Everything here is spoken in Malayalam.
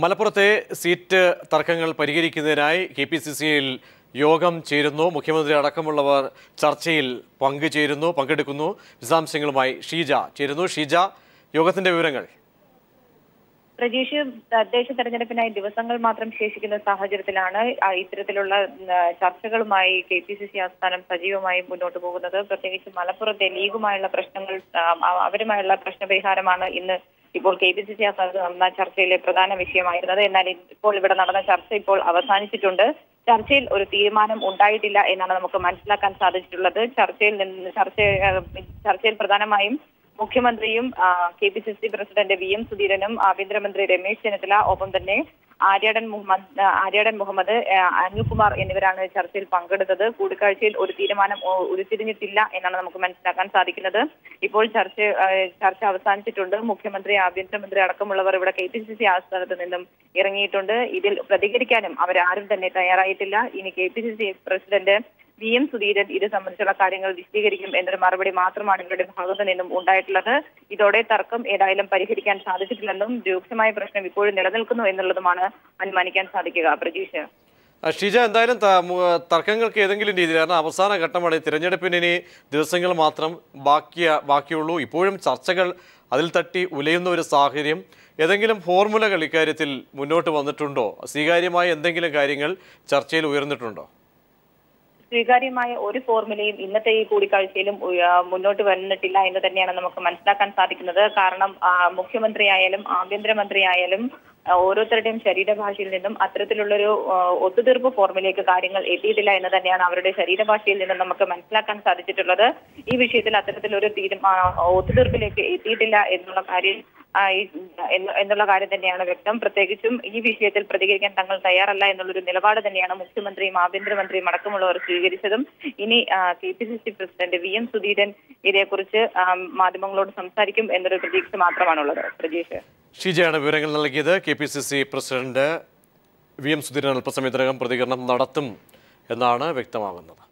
മലപ്പുറത്തെ സീറ്റ് തർക്കങ്ങൾ പരിഹരിക്കുന്നതിനായി കെപിസിസിയിൽ യോഗം ചേരുന്നു. മുഖ്യമന്ത്രി അടക്കമുള്ളവർ ചർച്ചയിൽ പങ്കെടുക്കുന്നു. വിശദാംശങ്ങളുമായി ഷീജ ചേരുന്നു. ഷീജ, യോഗത്തിന്റെ വിവരങ്ങൾ. പ്രജീഷ്, തദ്ദേശ തെരഞ്ഞെടുപ്പിനായി ദിവസങ്ങൾ മാത്രം ശേഷിക്കുന്ന സാഹചര്യത്തിലാണ് ഇത്തരത്തിലുള്ള ചർച്ചകളുമായി കെപിസിസി ആസ്ഥാനം സജീവമായി മുന്നോട്ട് പോകുന്നത്. പ്രത്യേകിച്ച് മലപ്പുറത്തെ ലീഗുമായുള്ള പ്രശ്നങ്ങൾ, അവരുമായുള്ള പ്രശ്നപരിഹാരമാണ് ഇപ്പോൾ കെപിസിസി ആസ്ഥാനത്ത് നടന്ന ചർച്ചയിലെ പ്രധാന വിഷയമായിരുന്നത്. എന്നാൽ ഇപ്പോൾ ഇവിടെ നടന്ന ചർച്ച ഇപ്പോൾ അവസാനിച്ചിട്ടുണ്ട്. ചർച്ചയിൽ ഒരു തീരുമാനം ഉണ്ടായിട്ടില്ല എന്നാണ് നമുക്ക് മനസ്സിലാക്കാൻ സാധിച്ചിട്ടുള്ളത്. ചർച്ചയിൽ പ്രധാനമായും മുഖ്യമന്ത്രിയും കെപിസിസി പ്രസിഡന്റ് VM സുധീരനും ആഭ്യന്തരമന്ത്രി രമേശ് ചെന്നിത്തല, ഒപ്പം തന്നെ ആര്യാടൻ മുഹമ്മദ്, അനിൽകുമാർ എന്നിവരാണ് ചർച്ചയിൽ പങ്കെടുത്തത്. കൂടിക്കാഴ്ചയിൽ ഒരു തീരുമാനം ഉരുത്തിരിഞ്ഞിട്ടില്ല എന്നാണ് നമുക്ക് മനസ്സിലാക്കാൻ സാധിക്കുന്നത്. ഇപ്പോൾ ചർച്ച അവസാനിച്ചിട്ടുണ്ട്. മുഖ്യമന്ത്രി, ആഭ്യന്തരമന്ത്രി അടക്കമുള്ളവർ ഇവിടെ കെപിസിസി ആസ്ഥാനത്ത് നിന്നും ഇറങ്ങിയിട്ടുണ്ട്. ഇതിൽ പ്രതികരിക്കാനും അവരാരും തന്നെ തയ്യാറായിട്ടില്ല. ഇനി കെപിസിസി പ്രസിഡന്റ് VM സുധീരൻ ഇത് സംബന്ധിച്ചുള്ള കാര്യങ്ങൾ വിശദീകരിക്കും എന്നൊരു മറുപടി മാത്രമാണ് ഇവരുടെ ഭാഗത്തു നിന്നും ഉണ്ടായിട്ടുള്ളത്. ഇതോടെ തർക്കം ഏതായാലും പരിഹരിക്കാൻ സാധിച്ചിട്ടില്ലെന്നും രൂക്ഷമായ പ്രശ്നം ഇപ്പോഴും നിലനിൽക്കുന്നു എന്നുള്ളതുമാണ് അനുമാനിക്കാൻ സാധിക്കുക. പ്രജീഷ്, ഷീജ, എന്തായാലും തർക്കങ്ങൾക്ക് ഏതെങ്കിലും രീതിയിൽ, കാരണം അവസാന ഘട്ടമാണ്, തിരഞ്ഞെടുപ്പിന് ഇനി ദിവസങ്ങൾ മാത്രം ബാക്കിയുള്ളൂ. ഇപ്പോഴും ചർച്ചകൾ അതിൽ തട്ടി ഉലയുന്ന ഒരു സാഹചര്യം. ഏതെങ്കിലും ഫോർമുലകൾ ഇക്കാര്യത്തിൽ മുന്നോട്ട് വന്നിട്ടുണ്ടോ? സ്വീകാര്യമായ എന്തെങ്കിലും കാര്യങ്ങൾ ചർച്ചയിൽ ഉയർന്നിട്ടുണ്ടോ? സ്വീകാര്യമായ ഒരു ഫോർമുലയും ഇന്നത്തെ ഈ കൂടിക്കാഴ്ചയിലും മുന്നോട്ട് വന്നിട്ടില്ല എന്ന് തന്നെയാണ് നമുക്ക് മനസ്സിലാക്കാൻ സാധിക്കുന്നത്. കാരണം മുഖ്യമന്ത്രിയായാലും ആഭ്യന്തരമന്ത്രിയായാലും ഓരോരുത്തരുടെയും ശരീരഭാഷയിൽ നിന്നും അത്തരത്തിലുള്ളൊരു ഒത്തുതീർപ്പ് ഫോർമുലയിലേക്ക് കാര്യങ്ങൾ എത്തിയിട്ടില്ല എന്ന് തന്നെയാണ് അവരുടെ ശരീരഭാഷയിൽ നിന്നും നമുക്ക് മനസ്സിലാക്കാൻ സാധിച്ചിട്ടുള്ളത്. ഈ വിഷയത്തിൽ അത്തരത്തിലൊരു ഒത്തുതീർപ്പിലേക്ക് എത്തിയിട്ടില്ല എന്നുള്ള കാര്യം തന്നെയാണ് വ്യക്തം. പ്രത്യേകിച്ചും ഈ വിഷയത്തിൽ പ്രതികരിക്കാൻ തങ്ങൾ തയ്യാറല്ല എന്നുള്ളൊരു നിലപാട് തന്നെയാണ് മുഖ്യമന്ത്രിയും ആഭ്യന്തരമന്ത്രിയും അടക്കമുള്ളവർ സ്വീകരിച്ചതും. ഇനി കെപിസിസി പ്രസിഡന്റ് VM സുധീരൻ ഇതേക്കുറിച്ച് മാധ്യമങ്ങളോട് സംസാരിക്കും എന്നൊരു പ്രതീക്ഷ മാത്രമാണുള്ളത്. പ്രജീഷ്, ഷീജയാണ് വിവരങ്ങൾ നൽകിയത്. കെപിസിസി പ്രസിഡന്റ് VM സുധീരൻ അല്പസമയത്തിനകം പ്രതികരണം നടത്തും എന്നാണ് വ്യക്തമാകുന്നത്.